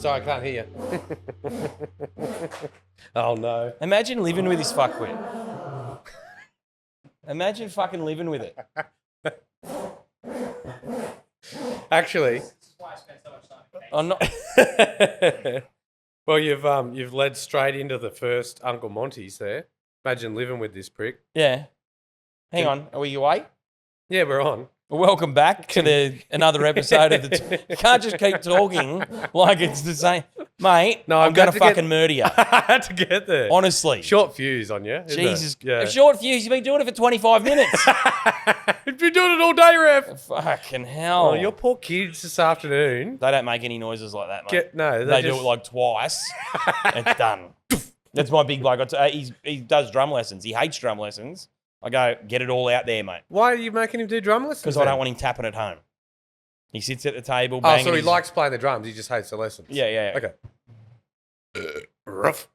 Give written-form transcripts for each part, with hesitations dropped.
Sorry, I can't hear you. Oh, no. Imagine living with this fuckwit. Imagine fucking living with it. Actually, I'm not. well, you've led straight into the first Uncle Monty's there. Imagine living with this prick. Yeah. Hang on. Are we away? Yeah, we're on. Welcome back to another episode of the. You can't just keep talking like it's the same, mate. No, I'm going to had fucking murder you. I had to get there. Honestly, Short fuse on you. isn't it? Jesus, Yeah. a short fuse. You've been doing it for 25 minutes. You've been doing it all day, Ref. Fucking hell. Oh, your poor kids this afternoon. They don't make any noises like that, mate. They Do it like twice. It's done. That's my big bloke. He does drum lessons. He hates drum lessons. I go, get it all out there, mate. Why are you making him do drum lessons? Because I don't want him tapping at home. He sits at the table. Oh, so he likes playing the drums. He just hates the lessons. Yeah. Okay. Rough.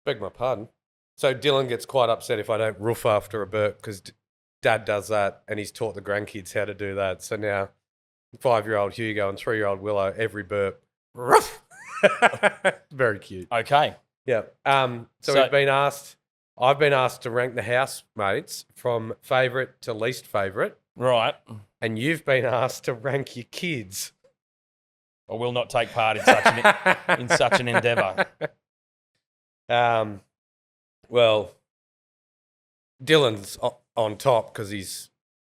Beg my pardon. So Dylan gets quite upset if I don't roof after a burp because Dad does that and he's taught the grandkids how to do that. So now 5-year-old Hugo and 3-year-old Willow, every burp, roof. Very cute. Okay. Yeah. So I've been asked to rank the housemates from favourite to least favourite. Right. And you've been asked to rank your kids. I will not take part in such an endeavour. Well, Dylan's on top because he's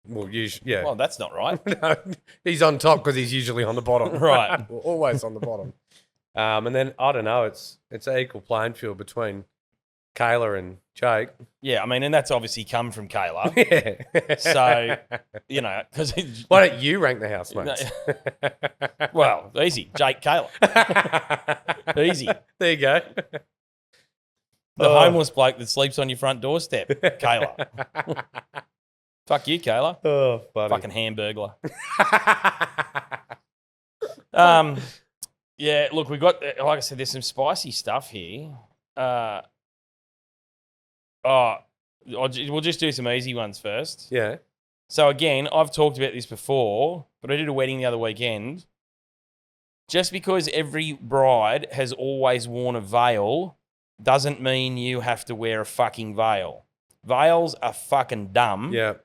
usually. Well, that's not right. No, he's on top because he's usually on the bottom. Right. Always on the bottom. And then I don't know. It's an equal playing field between Kayla and Jake. Yeah, I mean, and that's obviously come from Kayla. Yeah. So, because why don't you rank the housemates? Well, easy. Jake, Kayla. Easy. There you go. The homeless bloke that sleeps on your front doorstep, Kayla. Fuck you, Kayla. Oh, buddy. Fucking hamburglar. Yeah, look, we got, like I said, there's some spicy stuff here. We'll just do some easy ones first. Yeah. So again, I've talked about this before, but I did a wedding the other weekend. Just because every bride has always worn a veil doesn't mean you have to wear a fucking veil. Veils are fucking dumb. Yeah.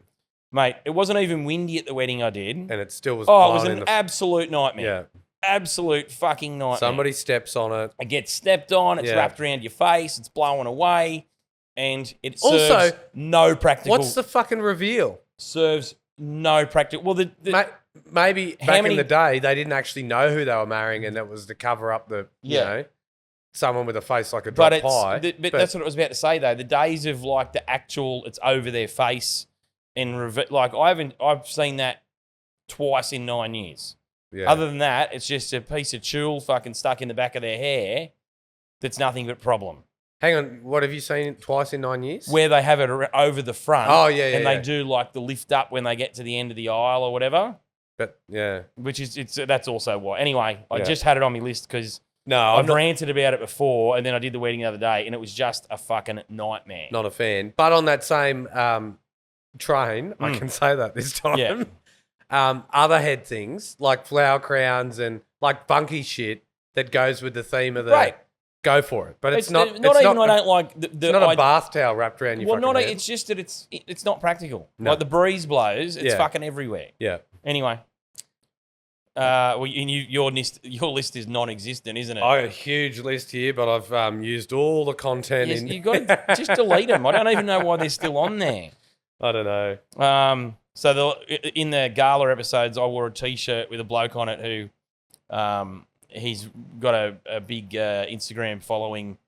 Mate, it wasn't even windy at the wedding I did. And it still was it was an absolute nightmare. Yeah. Absolute fucking nightmare. Somebody steps on it. It gets stepped on, it's wrapped around your face, it's blowing away, and it serves Also, no practical... What's the fucking reveal? Serves no practical... Well, maybe back in the day, they didn't actually know who they were marrying, and that was to cover up you know, someone with a face like a drop pie. But that's what I was about to say, though. The days of, like, the actual, it's over their face, and, like, I've seen that twice in 9 years. Yeah. Other than that, it's just a piece of tulle fucking stuck in the back of their hair that's nothing but problem. Hang on, what have you seen twice in 9 years? Where they have it over the front. Oh, yeah, and they do like the lift up when they get to the end of the aisle or whatever. But yeah. Which is, that's also why. Anyway, I just had it on my list because I've ranted about it before and then I did the wedding the other day and it was just a fucking nightmare. Not a fan. But on that same train, I can say that this time. Yeah. Other head things like flower crowns and like funky shit that goes with the theme of the go for it. But it's not. I don't like it's not a bath towel wrapped around your fucking head. It's just that it's not practical. No. Like the breeze blows, it's fucking everywhere. Yeah. Anyway, your list is non-existent, isn't it? I got a huge list here, but I've used all the content. Yes, you got to just delete them. I don't even know why they're still on there. I don't know. So in the gala episodes, I wore a T-shirt with a bloke on it who, he's got a big Instagram following.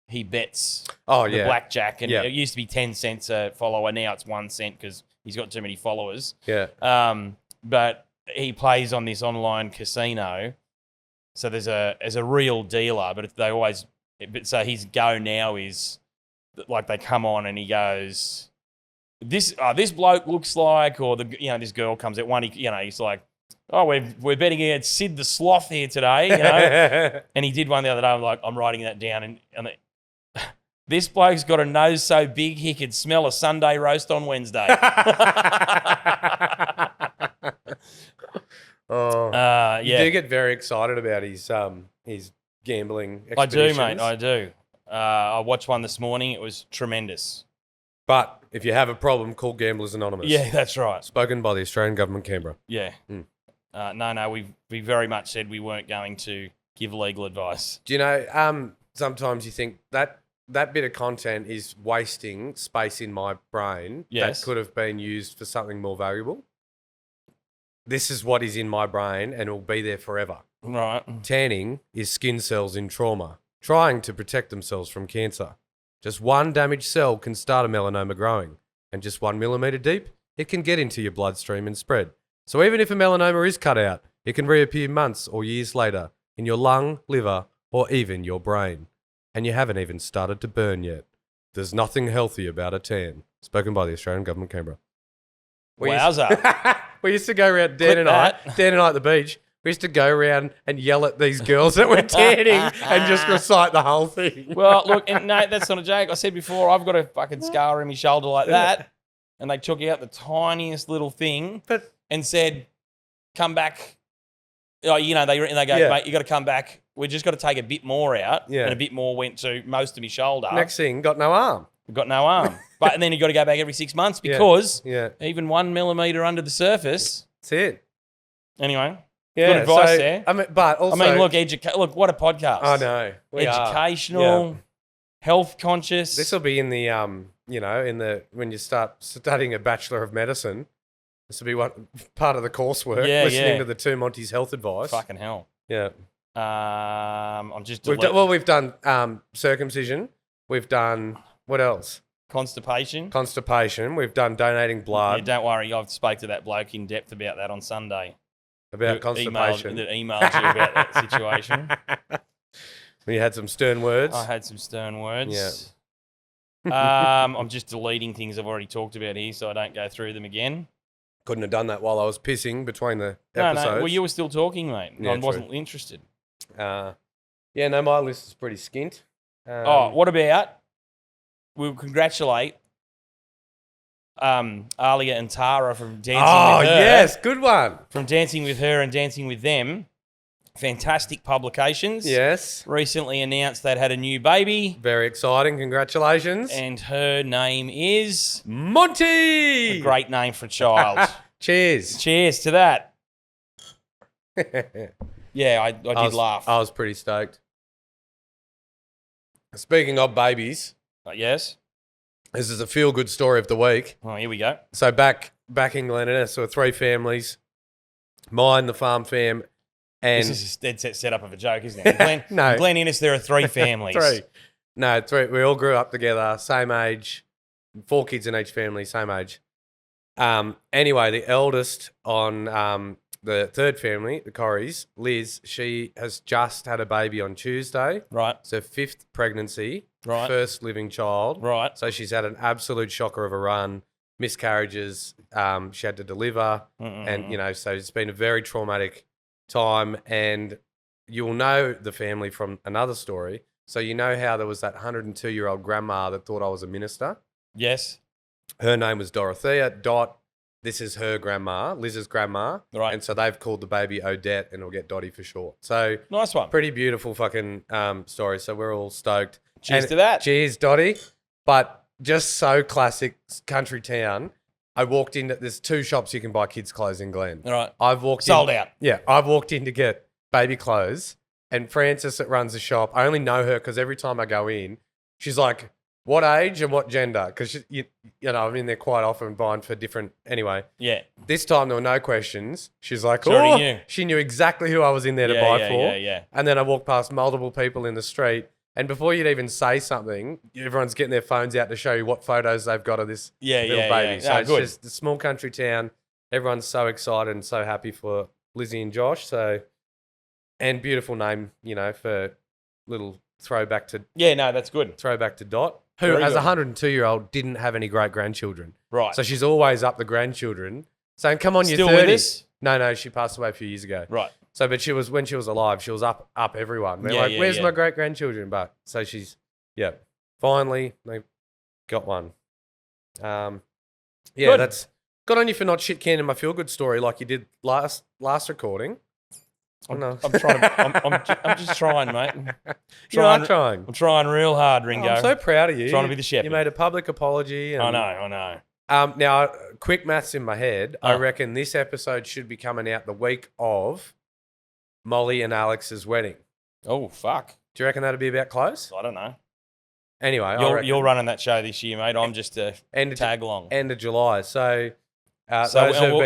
He bets the blackjack, and it used to be 10 cents a follower. Now it's 1 cent because he's got too many followers. Yeah. But he plays on this online casino. So there's a real dealer, but they always. But so his go now is like they come on and he goes. This bloke looks like, or this girl comes at one. He's like, oh, we're betting against Sid the Sloth here today, and he did one the other day. I'm writing that down, and this bloke's got a nose so big he could smell a Sunday roast on Wednesday. You do get very excited about his his gambling I do, expeditions. mate. I do. I watched one this morning. It was tremendous. But if you have a problem, call Gamblers Anonymous. Yeah, that's right. Spoken by the Australian Government, Canberra. Yeah. Mm. No, we very much said we weren't going to give legal advice. Do you know, sometimes you think that bit of content is wasting space in my brain Yes. that could have been used for something more valuable. This is what is in my brain and it will be there forever. Right. Tanning is skin cells in trauma, trying to protect themselves from cancer. Just one damaged cell can start a melanoma growing, and just 1 millimeter deep, it can get into your bloodstream and spread. So even if a melanoma is cut out, it can reappear months or years later in your lung, liver, or even your brain. And you haven't even started to burn yet. There's nothing healthy about a tan. Spoken by the Australian Government, Canberra. Wowza. We used to go around, Clip Dan and I at the beach, we used to go around and yell at these girls that were tanning and just recite the whole thing. Well, look, and no, that's not a joke. I said before, I've got a fucking scar in my shoulder like that. And they took out the tiniest little thing and said, come back. Oh, you know, they go, mate, you got to come back. We just got to take a bit more out. Yeah. And a bit more went to most of my shoulder. Next thing, got no arm. We've got no arm. And then you got to go back every 6 months because Yeah. even 1 millimeter under the surface. That's it. Anyway, Yeah, good advice so, there. But also, look, what a podcast. I know. We are. Educational, Yeah. health conscious. This will be in the when you start studying a Bachelor of Medicine. This will be one part of the coursework. Yeah, listening yeah. to the two Monty's health advice. Fucking hell. Yeah. I'm just We've done circumcision. We've done what else? constipation. Constipation. We've done donating Yeah, blood. don't worry. I've spoke to that bloke in depth about that on Sunday. About Who constipation. Emailed you about that situation. You had some stern words. I had some stern words. Yeah. I'm just deleting things I've already talked about here so I don't go through them again. Couldn't have done that while I was pissing between the No, episodes. well, you were still talking, mate. Yeah, I wasn't interested. Yeah, no, my list is pretty skint. What about we'll congratulate Alia and Tara from Dancing with Her. Yes, good one. From Dancing with Her and Dancing with Them. Fantastic publications. Yes. Recently announced they'd had a new baby. Very exciting. Congratulations. And her name is Monty. a great name for a child. Cheers. Cheers to that. Yeah, I did laugh. I was pretty stoked. Speaking of babies, Yes? this is a feel-good story of the week. Oh, here we go. So back in Glen Innes, there were 3 families. Mine, the farm fam, and This is a dead set setup of a joke, isn't it? No. In Glen Innes, there are 3 families. 3. No, 3. We all grew up together, same age, 4 kids in each family, same age. Anyway, the eldest on the third family, the Corries, Liz, she has just had a baby on Tuesday. Right, So 5th pregnancy, Right. first living child. right. So she's had an absolute shocker of a run, miscarriages. She had to deliver, and so it's been a very traumatic time. And you'll know the family from another story. So you know how there was that 102-year-old grandma that thought I was a minister. Yes. Her name was Dorothea. Dot. This is her grandma, Liz's grandma. Right. And so they've called the baby Odette, and it'll get Dottie for short. So Nice one. pretty beautiful fucking story. So we're all stoked. Cheers And to that. Cheers, Dottie. But just so classic country town. I walked in. There's 2 shops you can buy kids' clothes in Glen. All right. I've walked Sold in, out. Yeah, I've walked in to get baby clothes, and Frances that runs the shop. I only know her because every time I go in, she's like, "What age and what gender?" Because I'm in there quite often buying for different. Anyway, Yeah. this time there were no questions. She's like, She already "Oh," knew. she knew exactly who I was in there to Yeah, buy yeah, for. yeah. And then I walked past multiple people in the street. And before you'd even say something, everyone's getting their phones out to show you what photos they've got of this Yeah, little yeah, baby. yeah. So No, it's good. just a small country town. Everyone's so excited and so happy for Lizzie and Josh. So, and beautiful name, for little throwback to Yeah, no, that's good. Dot, who Very as a good. 102-year-old didn't have any great grandchildren. Right. So she's always up the grandchildren saying, "Come on, you're Still 30." with us? No, she passed away a few years ago. Right. So, but when she was alive, she was up everyone. They're Yeah, like, yeah, "Where's yeah. my great grandchildren?" But so finally they got one. Yeah, Good. that's good on you for not shit canning my feel good story like you did last recording. I know. I'm trying. I'm just trying, mate. You are trying. I'm trying real hard, Ringo. I'm so proud of you. Trying to be the shepherd. You made a public apology. And, I know. Now, quick maths in my head. I Oh. reckon this episode should be coming out the week of Molly and Alex's wedding. Oh, fuck. Do you reckon that'd be about close? I don't know. Anyway, You're running that show this year, mate. I'm just a tag along. End of July. So, So those who've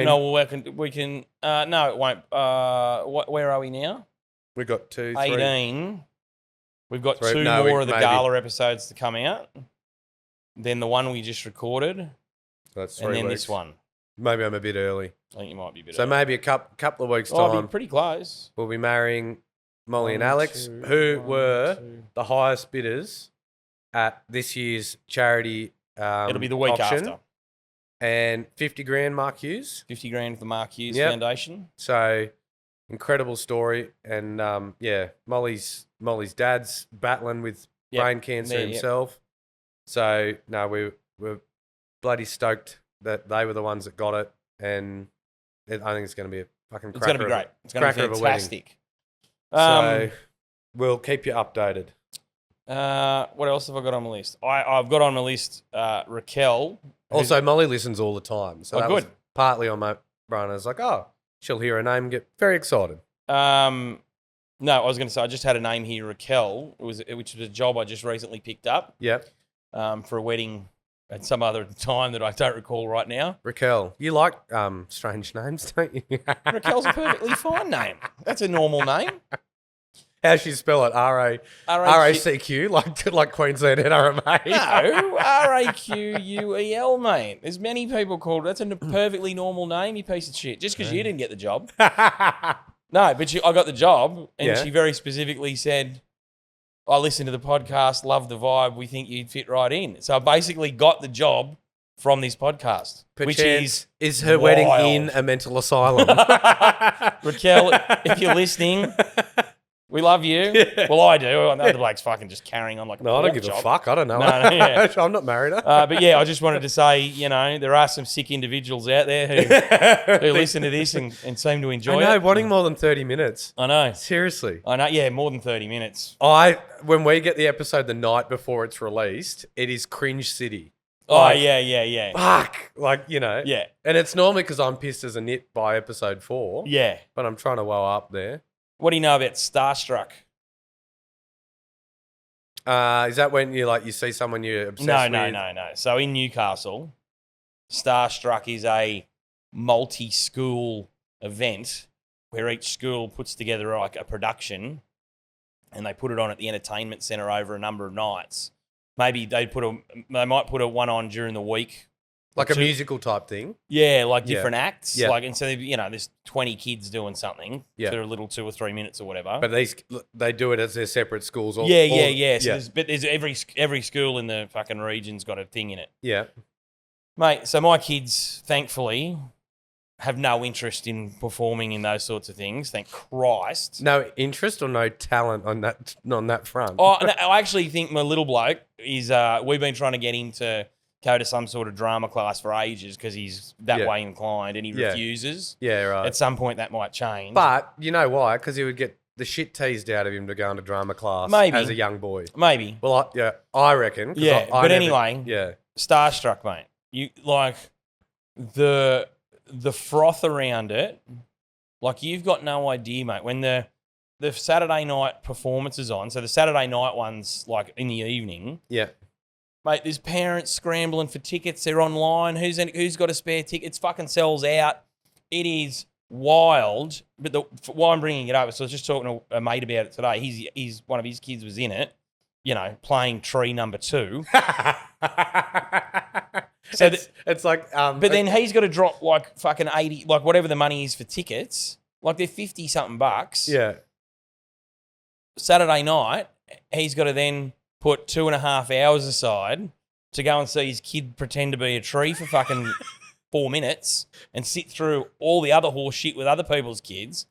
been, we can. No, it won't. Where are we now? we got 2, 3. 18. We've got Three- two no, more of the maybe. gala episodes to come out. Then the one we just recorded, That's 3 and then weeks. this one. Maybe I'm a bit early. I think you might be a bit. So early. maybe a couple of weeks' Oh, I'll time, be pretty close. we'll be marrying Molly and One, Alex, two, who one, were two. the highest bidders at this year's charity It'll be the week auction. after. And 50 grand, Mark Hughes. 50 grand for the Mark Hughes Yep. Foundation. So incredible story. And yeah, Molly's dad's battling with Yep. brain cancer Yeah, yep. himself. So no, we're bloody stoked that they were the ones that got it. And I think it's going to be a fucking It's going to be great. It's going to be cracker of a wedding. fantastic. So we'll keep you updated. What else have I got on my list? I've got on my list Raquel. who's- Also, Molly listens all the time. So Oh, that good. was partly on my brain. I was like, oh, she'll hear her name and get very excited. No, I was going to say I just had a name here, Raquel, which was a job I just recently picked up Yep. for a wedding at some other time that I don't recall right now. Raquel, you like strange names, don't you? Raquel's a perfectly fine name. That's a normal name. How's she spell it? R-A-C-Q, like Queensland NRMA. No, Raquel, mate. There's many people called. That's a perfectly normal name, you piece of shit. Just because you didn't get the job. No, but I got the job, and Yeah. she very specifically said, I listened to the podcast, love the vibe, we think you'd fit right in. So I basically got the job from this podcast, which Perchance, is her wedding wild. in a mental asylum? Raquel, if you're listening, we love you. Yeah. Well, I do. I know the bloke's fucking just carrying on like a No, I don't pork give a chop. fuck. I don't know. No, yeah. I'm not married. But yeah, I just wanted to say, you know, there are some sick individuals out there who listen to this and seem to enjoy I know, it. wanting more than 30 minutes. I know. Seriously. I know. Yeah, more than 30 minutes. When we get the episode the night before it's released, it is cringe city. Oh, Like, yeah. Fuck. Like, you know. Yeah. And it's normally because I'm pissed as a nit by episode 4. Yeah. But I'm trying to well up there. What do you know about Starstruck? Is that when you see someone you're obsessed with? No. So in Newcastle, Starstruck is a multi-school event where each school puts together like a production and they put it on at the entertainment centre over a number of nights. Maybe they might put a one on during the week. Like a two- musical type thing. Yeah, like Yeah. different acts. Yeah. Like, and so, there's 20 kids doing something Yeah. for a little 2 or 3 minutes or whatever. But they do it as their separate schools. Yeah. So there's every school in the fucking region's got a thing in it. Yeah. Mate, so my kids, thankfully, have no interest in performing in those sorts of things. Thank Christ. No interest or no talent on that front. Oh, no, I actually think my little bloke is. We've been trying to get him to go to some sort of drama class for ages because he's that Yeah. way inclined and he Yeah. refuses. Yeah, right. At some point, that might change. But you know why? Because he would get the shit teased out of him to go into drama class Maybe. as a young boy. Maybe. Well, I reckon. 'Cause Yeah, I but never- anyway. Yeah. Starstruck, mate. You like the froth around it. Like you've got no idea, mate. When the Saturday night performance is on, so the Saturday night one's like in the evening. Yeah. Mate, there's parents scrambling for tickets. They're online. Who's got a spare ticket? It's fucking sells out. It is wild. But why I'm bringing it up, so I was just talking to a mate about it today. He's one of his kids was in it, playing tree number 2. So it's like, but then he's got to drop like fucking 80, like whatever the money is for tickets. Like they're 50 something bucks. yeah, Saturday night, he's got to then put 2.5 hours aside to go and see his kid pretend to be a tree for fucking 4 minutes and sit through all the other horse shit with other people's kids.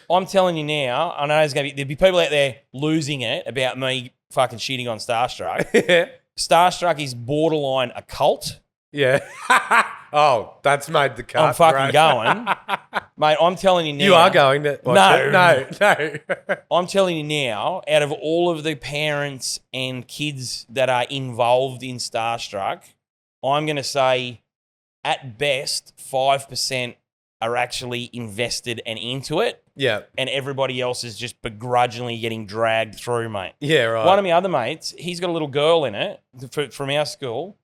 I'm telling you now, I know there'll be people out there losing it about me fucking shitting on Starstruck. yeah, Starstruck is borderline a cult. yeah. Oh, that's made the cut. I'm fucking Great. going. Mate, I'm telling you now. You are going to watch it? No. I'm telling you now, out of all of the parents and kids that are involved in Starstruck, I'm going to say at best 5% are actually invested and into it. Yeah. And everybody else is just begrudgingly getting dragged through, mate. Yeah, right. One of my other mates, he's got a little girl in it from our school.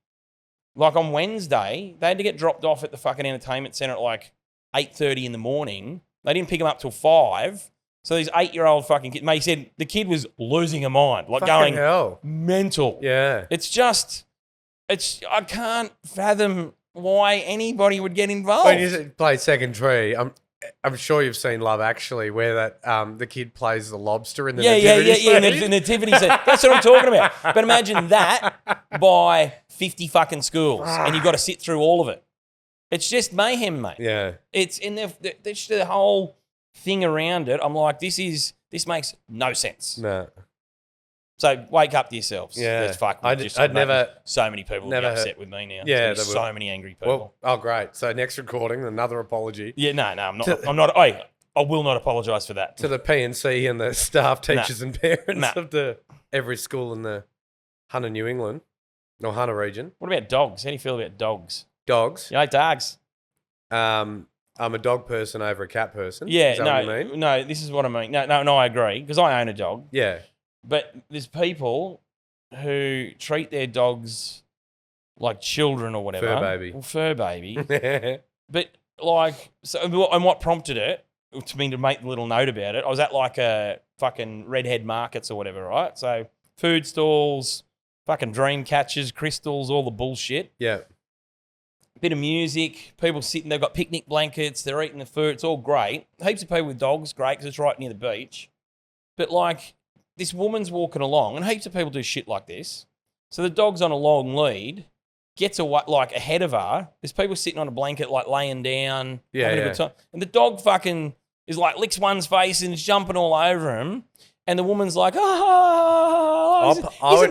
Like on Wednesday, they had to get dropped off at the fucking entertainment centre at like 8:30 in the morning. They didn't pick him up till 5. So these 8-year-old fucking kid, mate, he said the kid was losing her mind, like Fucking going hell. mental. Yeah. I can't fathom why anybody would get involved. When you play Second Tree, I'm sure you've seen Love Actually, where that the kid plays the lobster in the nativity scene. The nativity scene. That's what I'm talking about. But imagine that by 50 fucking schools, and you've got to sit through all of it. It's just mayhem, mate. Yeah. It's in the whole thing around it. I'm like, this makes no sense. No. So wake up to yourselves. Yeah. Let's fuck. I'd never. So many people will be upset with me now. Yeah, There's so many angry people. Well, oh great. So next recording, another apology. Yeah, no, I'm not. I'm not. I will not apologise for that. To the PNC and the staff, teachers, and parents of every school in the Hunter, New England, or Hunter region. What about dogs? How do you feel about dogs? Dogs. You like dogs? I'm a dog person over a cat person. Yeah, Is that what you mean? no. This is what I mean. No, I agree because I own a dog. Yeah. But there's people who treat their dogs like children or whatever. Fur baby. Well, fur baby. But like, so, and what prompted it to me to make a little note about it? I was at like a fucking redhead markets or whatever, right? So food stalls, fucking dream catchers, crystals, all the bullshit. Yeah. Bit of music, people sitting, they've got picnic blankets, they're eating the food, it's all great. Heaps of people with dogs, great, because it's right near the beach. But like, this woman's walking along, and heaps of people do shit like this. So the dog's on a long lead, gets away, like ahead of her. There's people sitting on a blanket, like laying down, having a good time. And the dog fucking is like, licks one's face and is jumping all over him. And the woman's like, isn't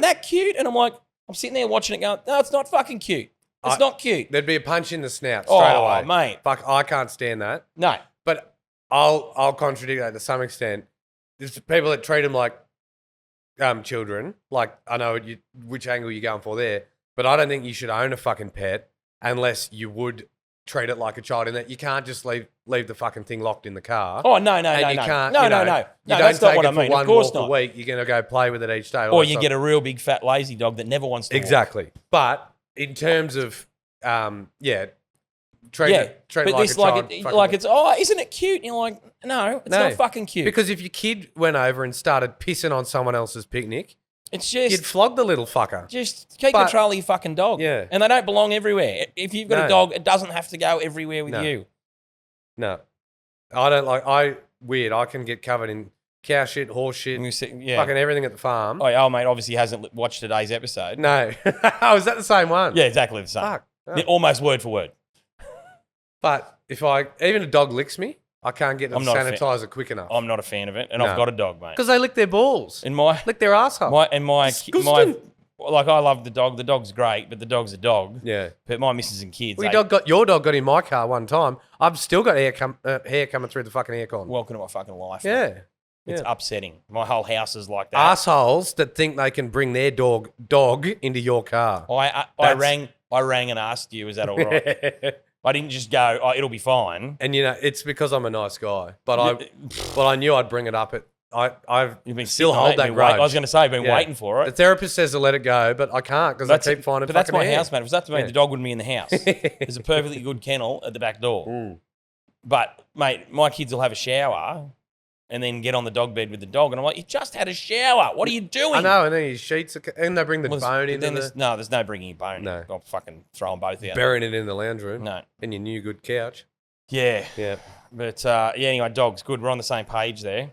that cute? And I'm sitting there watching it going, no, it's not fucking cute. It's not cute. There'd be a punch in the snout straight away. Oh, mate. Fuck, I can't stand that. No. But I'll contradict that to some extent. There's people that treat them like children. Like, I know which angle you're going for there, but I don't think you should own a fucking pet unless you would treat it like a child in that you can't just leave the fucking thing locked in the car. Oh, no. You can't, No, you know, no. You That's don't not what I take it mean. for one Of course walk not. a week. You're going to go play with it each day. Or you get a real big fat lazy dog that never wants to walk. Exactly. But in terms of, treat it but like this a child. Isn't it cute? And you're like, no, it's not fucking cute. Because if your kid went over and started pissing on someone else's picnic, it's you'd just, flog the little fucker. just keep control of your fucking dog. Yeah. And they don't belong everywhere. If you've got a dog, it doesn't have to go everywhere with you. No. I don't like, I can get covered in cow shit, horse shit, fucking everything at the farm. Oh, mate obviously hasn't watched today's episode. No. Oh, is that the same one? Yeah, exactly the same. Fuck. Oh. Yeah, almost word for word. But if even a dog licks me, I can't get the sanitizer quick enough. I'm not a fan of it, and I've got a dog, mate. Because they lick their balls. Lick their asshole. I love the dog. The dog's great, but the dog's a dog. Yeah. But my missus and kids. Well, your dog got in my car one time. I've still got hair coming through the fucking aircon. Welcome to my fucking life. Yeah. Mate. It's upsetting. My whole house is like that. Assholes that think they can bring their dog into your car. I rang and asked you, is that all right? I didn't just go, oh, it'll be fine. And it's because I'm a nice guy. But I knew I'd bring it up. You've been still hold that grudge. I was going to say, I've been waiting for it. The therapist says to let it go, but I can't because I keep finding. But that's my hair. house, mate. If it's up to me, the dog wouldn't be in the house. There's a perfectly good kennel at the back door. Mm. But mate, my kids will have a shower and then get on the dog bed with the dog, and I'm like, you just had a shower. What are you doing? I know, and then his sheets and they bring the bone in. There's no bringing your bone. No. I'll fucking throw them both out. Burying it in the lounge room. No. In your new good couch. Yeah. Yeah. But anyway, dogs, good. We're on the same page there.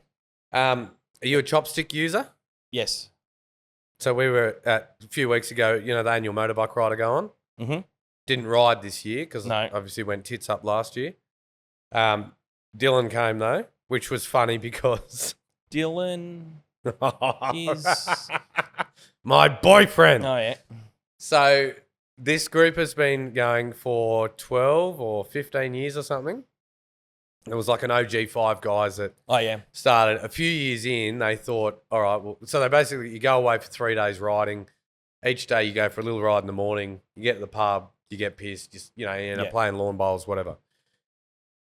Are you a chopstick user? Yes. So we were a few weeks ago, the annual motorbike ride I go on. Mm-hmm. Didn't ride this year because obviously went tits up last year. Dylan came though, which was funny because Dylan is my boyfriend. Oh yeah. So this group has been going for 12 or 15 years or something. It was like an OG 5 guys that Oh, yeah. started a few years in. They thought, all right, well, so they basically, you go away for 3 days riding. Each day you go for a little ride in the morning. You get to the pub, you get pissed, just, you end up playing lawn bowls, whatever.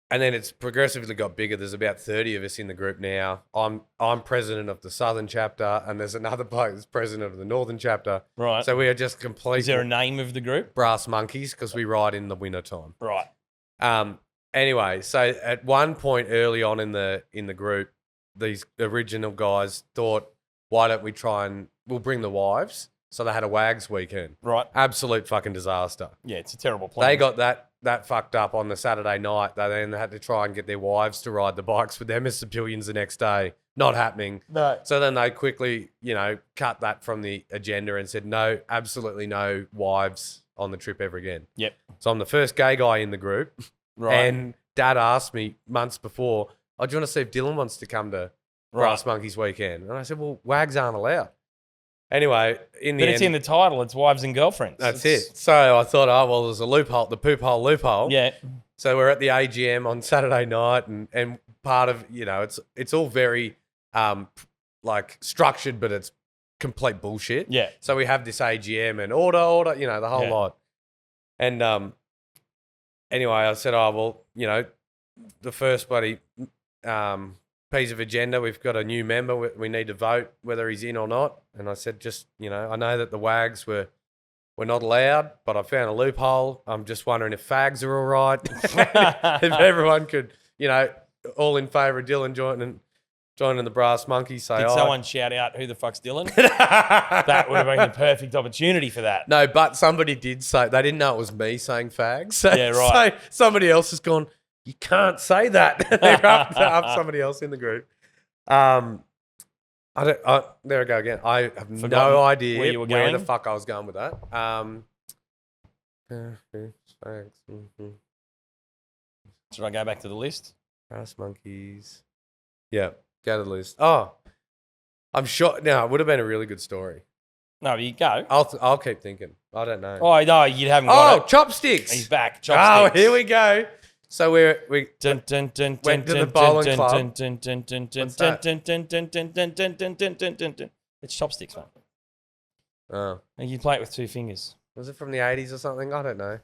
And then it's progressively got bigger. There's about 30 of us in the group now. I'm president of the southern chapter, and there's another bloke that's president of the northern chapter. Right. So we are just complete. Is there a name of the group? Brass monkeys, because we ride in the winter time. Right. Anyway, so at one point early on in the group, these original guys thought, why don't we we'll bring the wives. So they had a WAGs weekend. Right. Absolute fucking disaster. Yeah, it's a terrible plan. They got that fucked up on the Saturday night. They then had to try and get their wives to ride the bikes with them as civilians the next day. Not happening. No. So then they quickly, cut that from the agenda and said, no, absolutely no wives on the trip ever again. Yep. So I'm the first gay guy in the group. Right. And Dad asked me months before, do you want to see if Dylan wants to come to Brass Monkeys weekend? And I said, well, WAGs aren't allowed. Anyway, But it's in the title. It's wives and girlfriends. That's it. So I thought, there's a loophole, the poop hole loophole. Yeah. So we're at the AGM on Saturday night, and part of, it's all very structured, but it's complete bullshit. Yeah. So we have this AGM and order, the whole lot. And anyway, I said, the first bloody piece of agenda, we've got a new member. We need to vote whether he's in or not. And I said, I know that the WAGs were not allowed, but I found a loophole. I'm just wondering if fags are all right. If everyone could, all in favour of Dylan joining the Brass Monkeys. Say, Did someone shout out, who the fuck's Dylan? That would have been the perfect opportunity for that. No, but somebody did say, they didn't know it was me saying fags. So, Yeah, right. So somebody else has gone, you can't say that. They're up somebody else in the group. There I go again. I have no idea where you were where going? the fuck I was going with that. Should I go back to the list? Brass Monkeys. Yeah, go to the list. Oh, I'm sure. Now, it would have been a really good story. No, you go. I'll keep thinking. I don't know. Oh, no, you haven't got it. Chopsticks. He's back. Oh, Chopsticks. here we go. So we went to the bowling club. It's chopsticks, man. Oh, And you play it with 2 fingers. was it from the 80s or something? I don't know.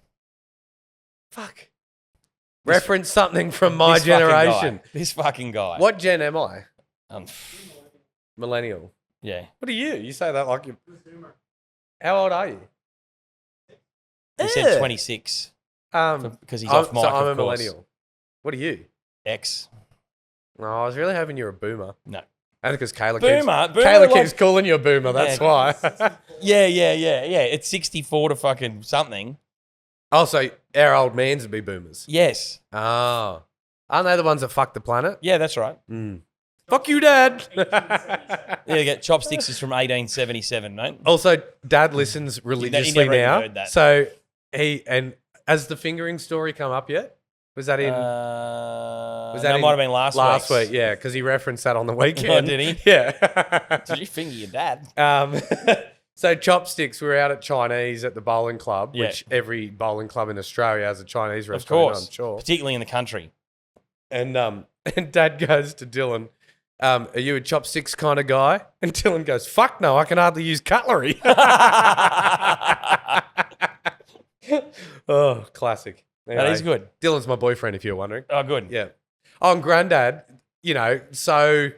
Fuck. Reference something from my This fucking generation. guy. This fucking guy. What gen am I? Um, Millennial. yeah. What are you? You say that like you. How old are you? He said 26 because he's off mic, so I'm a of course. millennial. What are you? X. No, I was really hoping you're a boomer. No. I think because Kayla Boomer, keeps calling you a boomer. That's why. Yeah. It's 64 to fucking something. Also, our old mans would be boomers. Yes. Oh. Aren't they the ones that fuck the planet? Yeah, that's right. Fuck you, Dad. Yeah, you get chopsticks is from 1877, mate. Also, Dad listens religiously never even now. heard that. So has the fingering story come up yet? Was that in? That might have been last week, yeah, because he referenced that on the weekend. Oh, did he? Yeah. Did you finger your dad? So chopsticks, we were out at Chinese at the bowling club, Yeah. which every bowling club in Australia has a Chinese restaurant, Of course. I'm sure. Particularly in the country. And Dad goes to Dylan, are you a chopsticks kind of guy? And Dylan goes, fuck no, I can hardly use cutlery. Oh, classic. That Anyway, is good. Dylan's my boyfriend, if you're wondering. Oh, good. Yeah. Oh, and Granddad, so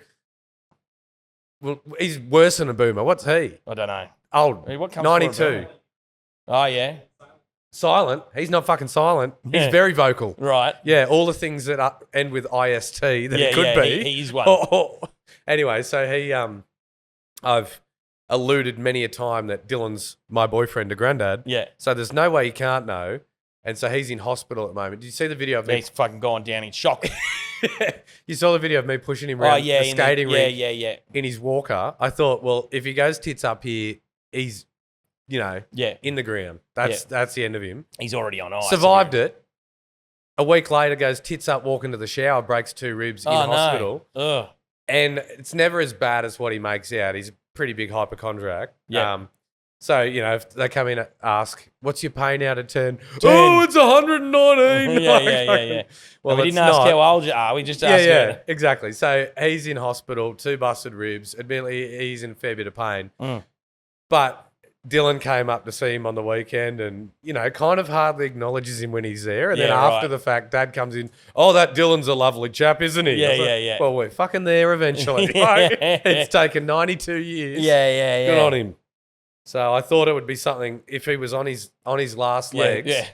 well, he's worse than a boomer. What's he? I don't know. Old. Hey, what comes before a 92. boomer? Oh, yeah. Silent. He's not fucking silent. Yeah. He's very vocal. Right. Yeah, all the things that end with IST that it could be. He's one. Anyway, so he, I've alluded many a time that Dylan's my boyfriend to Granddad. Yeah. So there's no way he can't know. And so he's in hospital at the moment. Did you see the video of me? He's fucking gone down in shock. You saw the video of me pushing him around the skating rink in his walker. I thought, well, if he goes tits up here, he's, in the ground. That's the end of him. He's already on ice. Survived it. A week later, goes tits up, walking to the shower, breaks 2 ribs in hospital. No. Ugh. And it's never as bad as what he makes out. He's a pretty big hypochondriac. Yeah. So, if they come in and ask, what's your pain out of 10? Oh, it's 119. Yeah. Well, we it's didn't ask not. how old you are. We just Yeah, asked yeah, you. exactly. So he's in hospital, 2 busted ribs. Admittedly, he's in a fair bit of pain. But Dylan came up to see him on the weekend and, kind of hardly acknowledges him when he's there. And then after the fact, Dad comes in, oh, that Dylan's a lovely chap, isn't he? Yeah. Well, we're fucking there eventually. Like, it's taken 92 years. Yeah. Good on him. So I thought it would be something if he was on his last legs. Yeah.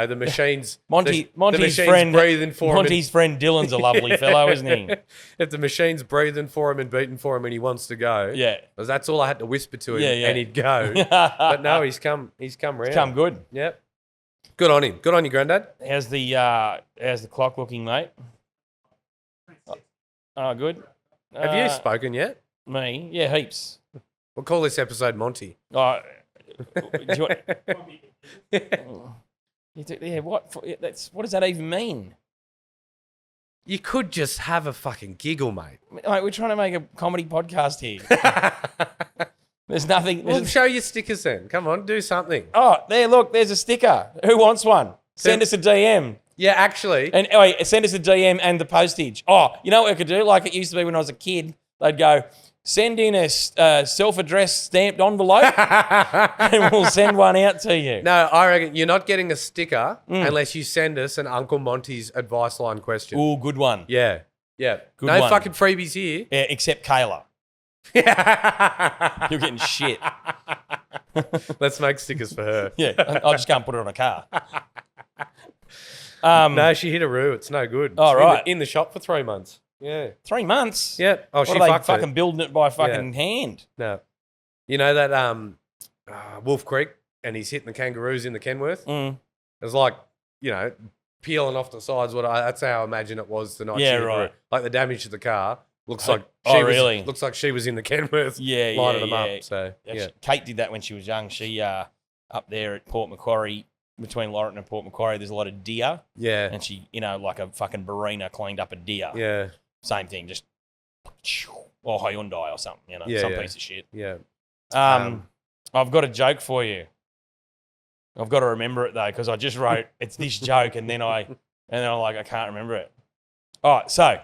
The machines. Monty's machine's friend breathing for him. Monty's friend Dylan's a lovely fellow, isn't he? If the machine's breathing for him and beating for him and he wants to go, because that's all I had to whisper to him, and he'd go. But no, he's come round. It's come good. Yep. Good on him. Good on you, Granddad. How's the clock looking, mate? Oh, good. Have you spoken yet? Me? Yeah, heaps. We'll call this episode Monty. Oh, do you want, yeah, what does that even mean? You could just have a fucking giggle, mate. Mate, we're trying to make a comedy podcast here. There's nothing. Well, show your stickers then. Come on, do something. Oh, there, look, there's a sticker. Who wants one? Send us a DM. Yeah, actually. And wait, send us a DM and the postage. Oh, you know what I could do? Like it used to be when I was a kid. They'd go, send in a self-addressed stamped envelope and we'll send one out to you. No, I reckon you're not getting a sticker unless you send us an Uncle Monty's advice line question. Ooh, good one. Yeah. Good no one. fucking freebies here. Yeah, except Kayla. You're getting shit. Let's make stickers for her. Yeah, I just can't put it on a car. No, she hit a roo. It's no good. Oh, right. In the shop for 3 months. Yeah. 3 months? Yeah. Oh, she what are they fucked fucking it. building it by fucking hand? No. You know that Wolf Creek and he's hitting the kangaroos in the Kenworth? It was like, peeling off the sides. That's how I imagine it was the night. Yeah, she hit right. Roo. Like the damage to the car looks Oh, like really? Looks like she was in the Kenworth. Yeah, lining them up. So Kate did that when she was young. She up there at Port Macquarie, between Laurent and Port Macquarie, there's a lot of deer. Yeah. And she, like a fucking Barina cleaned up a deer. Yeah. Same thing, just or Hyundai or something, some piece of shit. Yeah. I've got a joke for you. I've got to remember it though, because I just wrote it's this joke, and then I'm like, I can't remember it. All right, so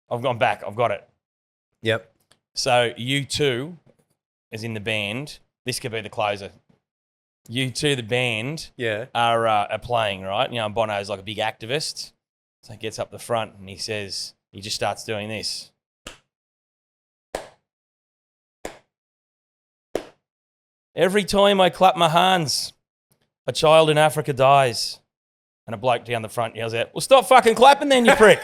I've gone back. I've got it. Yep. So U2 is in the band. This could be the closer. U2, the band, are playing, right? Bono's like a big activist. So he gets up the front and he just starts doing this. Every time I clap my hands, a child in Africa dies. And a bloke down the front yells out, well, stop fucking clapping then, you prick.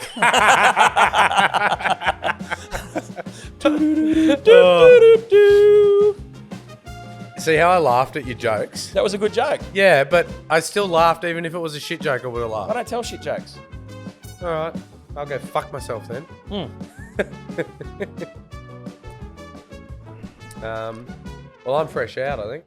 See how I laughed at your jokes? That was a good joke. Yeah, but I still laughed even if it was a shit joke. I would have I laughed. don't tell shit jokes. All right, I'll go fuck myself then. Well, I'm fresh out, I think.